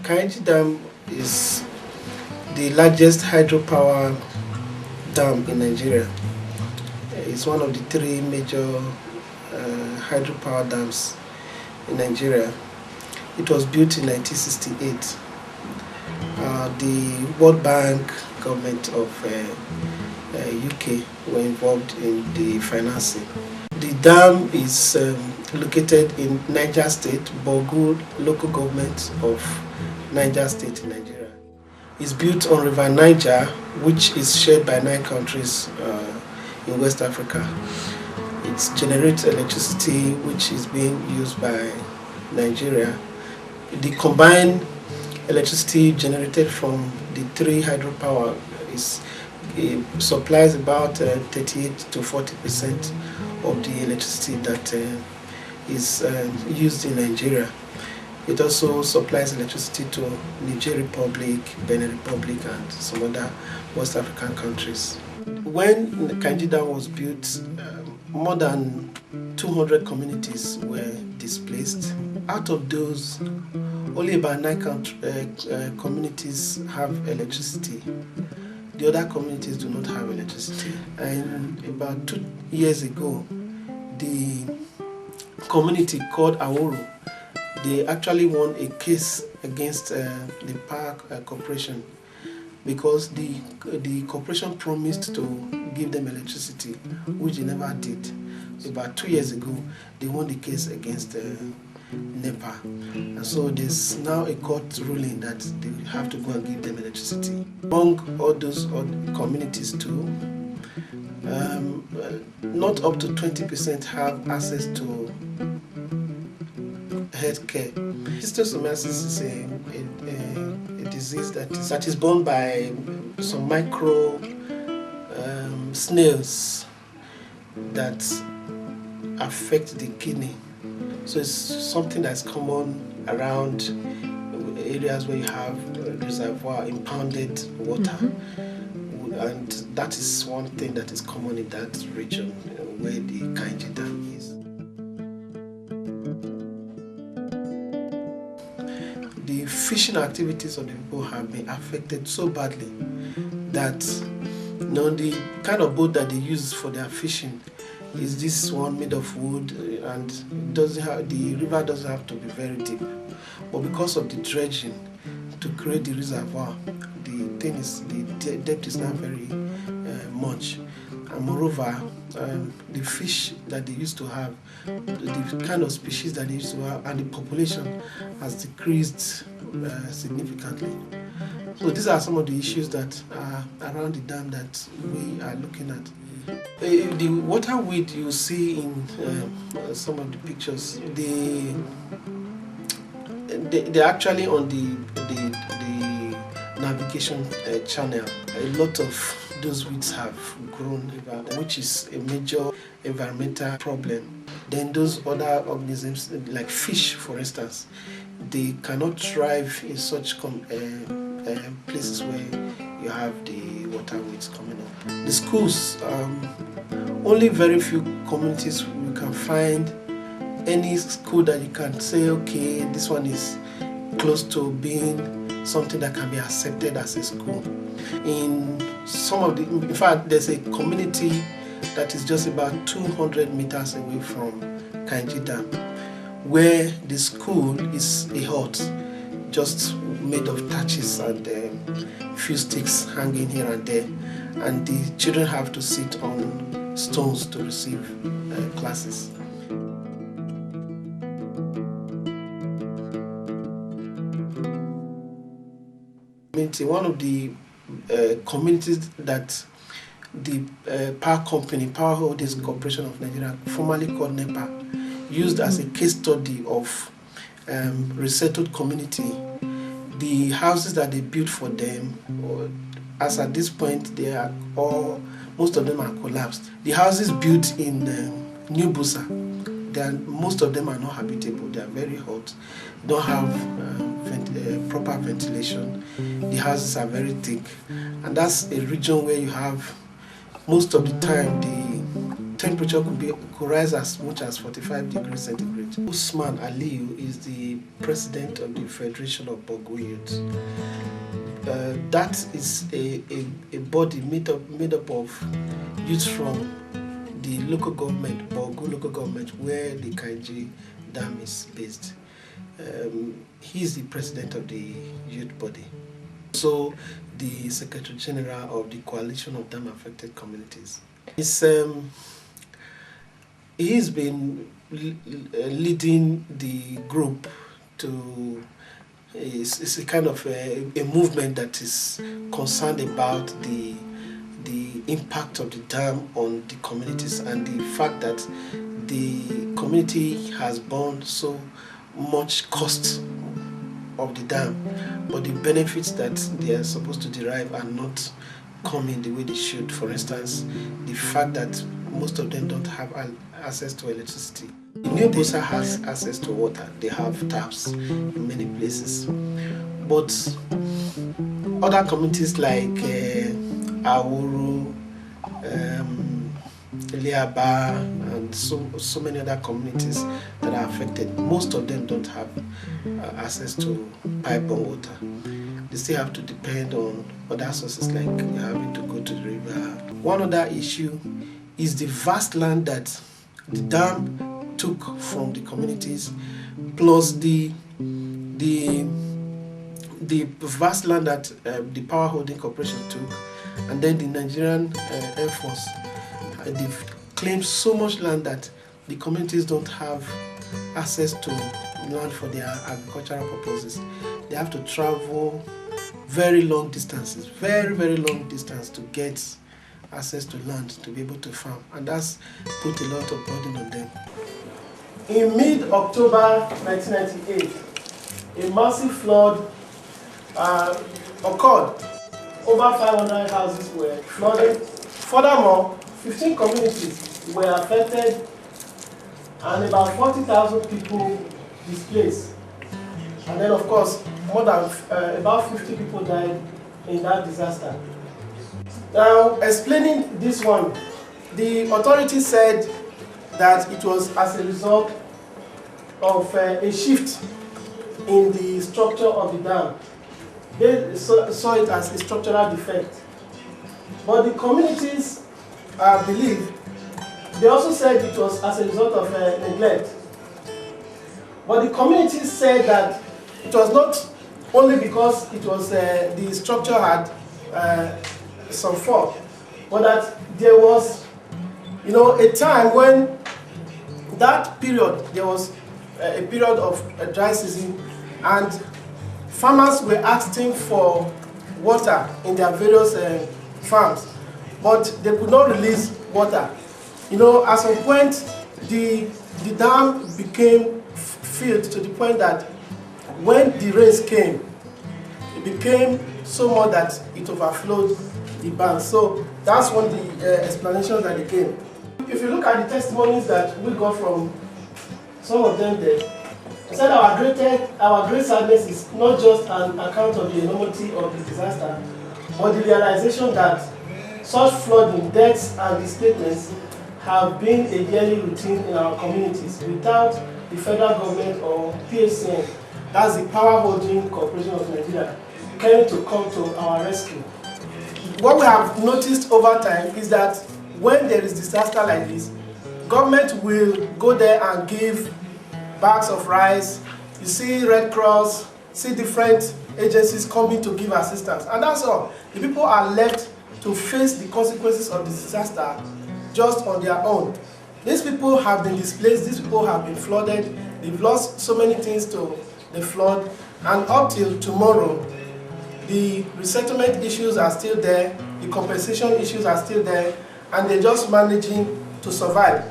Kainji Dam is the largest hydropower dam in Nigeria. It's one of the three major hydropower dams in Nigeria. It was built in 1968. The World Bank, government of UK were involved in the financing. The dam is located in Niger State, Bogu local government of Niger State in Nigeria. It's built on River Niger, which is shared by 9 countries in West Africa. It generates electricity which is being used by Nigeria. The combined electricity generated from the 3 hydropower supplies about 38 to 40% of the electricity that is used in Nigeria. It also supplies electricity to Niger Republic, Benin Republic, and some other West African countries. When Kainji Dam was built, more than 200 communities were displaced. Out of those, only about 9 communities have electricity. The other communities do not have electricity. And about 2 years ago, the community called Aworo, they actually won a case against the Power Corporation because the corporation promised to give them electricity, which they never did. About 2 years ago, they won the case against NEPA. And so there's now a court ruling that they have to go and give them electricity. Among all those communities too, not up to 20% have access to healthcare. Schistosomiasis is a disease that is borne by some micro snails that affect the kidney. So it's something that's common around areas where you have reservoir impounded water. And that is one thing that is common in that region where the Kainji Dam is. The fishing activities of the people have been affected so badly that the kind of boat that they use for their fishing is this one made of wood, and the river doesn't have to be very deep. But because of the dredging to create the reservoir, the depth is not very much. And moreover, the fish that they used to have, the kind of species that they used to have, and the population has decreased significantly. So these are some of the issues that are around the dam that we are looking at. The water weed you see in some of the pictures, they're actually on the navigation channel. A lot of those weeds have grown, which is a major environmental problem. Then those other organisms, like fish for instance, they cannot thrive in such places where you have the water weeds coming up. The schools, only very few communities you can find any school that you can say, okay, this one is close to being something that can be accepted as a school. In fact, there's a community that is just about 200 meters away from Kainji Dam, where the school is a hut just made of thatches and few sticks hanging here and there, and the children have to sit on stones to receive classes. One of the communities that the power holdings corporation of Nigeria, formerly called NEPA, used as a case study of resettled community. The houses that they built for them, as at this point, most of them are collapsed. The houses built in New Busa, most of them are not habitable. They are very hot. They don't have proper ventilation. The houses are very thick, and that's a region where you have, most of the time, the temperature could rise as much as 45 degrees centigrade. youth. Usman Aliyu is the president of the Federation of Borgu Youth. That is a body made up of youth from the local government, Borgu local government, where the Kainji Dam is based. He is the president of the youth body. So the Secretary General of the Coalition of Dam Affected Communities. He's been leading the group to. It's a kind of a movement that is concerned about the impact of the dam on the communities and the fact that the community has borne so much cost of the dam, but the benefits that they are supposed to derive are not coming the way they should. For instance, the fact that most of them don't have access to electricity. The new Bosa has access to water. They have taps in many places. But other communities like Awuru, Liaba, and so many other communities that are affected, most of them don't have access to pipe-borne water. They still have to depend on other sources like having to go to the river. One other issue is the vast land that the dam took from the communities, plus the vast land that the Power Holding Corporation took, and then the Nigerian Air Force. They've claimed so much land that the communities don't have access to land for their agricultural purposes. They have to travel very long distances, very long distance to get access to land to be able to farm, and that's put a lot of burden on them. In mid-October 1998, a massive flood occurred. Over 500 houses were flooded. Furthermore, 15 communities were affected and about 40,000 people displaced. And then, of course, more than about 50 people died in that disaster. Now, explaining this one, the authorities said that it was as a result of a shift in the structure of the dam. They saw it as a structural defect. But the communities believe, they also said it was as a result of neglect. But the communities said that it was not only because it was the structure had some fault, but that there was, a time when that period, there was a period of a dry season, and farmers were asking for water in their various farms, but they could not release water. At some point, the dam became filled to the point that when the rains came, it became so much that it overflowed the bank. So that's one of the explanations that they gave. If you look at the testimonies that we got from some of them there, they said our great sadness is not just an account of the enormity of the disaster, but the realization that such flooding, deaths, and displacements have been a yearly routine in our communities without the federal government or PHCN, that's the Power Holding Corporation of Nigeria, came to come to our rescue. What we have noticed over time is that when there is disaster like this, government will go there and give bags of rice. You see Red Cross, see different agencies coming to give assistance, and that's all. The people are left to face the consequences of the disaster just on their own. These people have been displaced, these people have been flooded, they've lost so many things to the flood, and up till tomorrow, the resettlement issues are still there, the compensation issues are still there, and they're just managing to survive.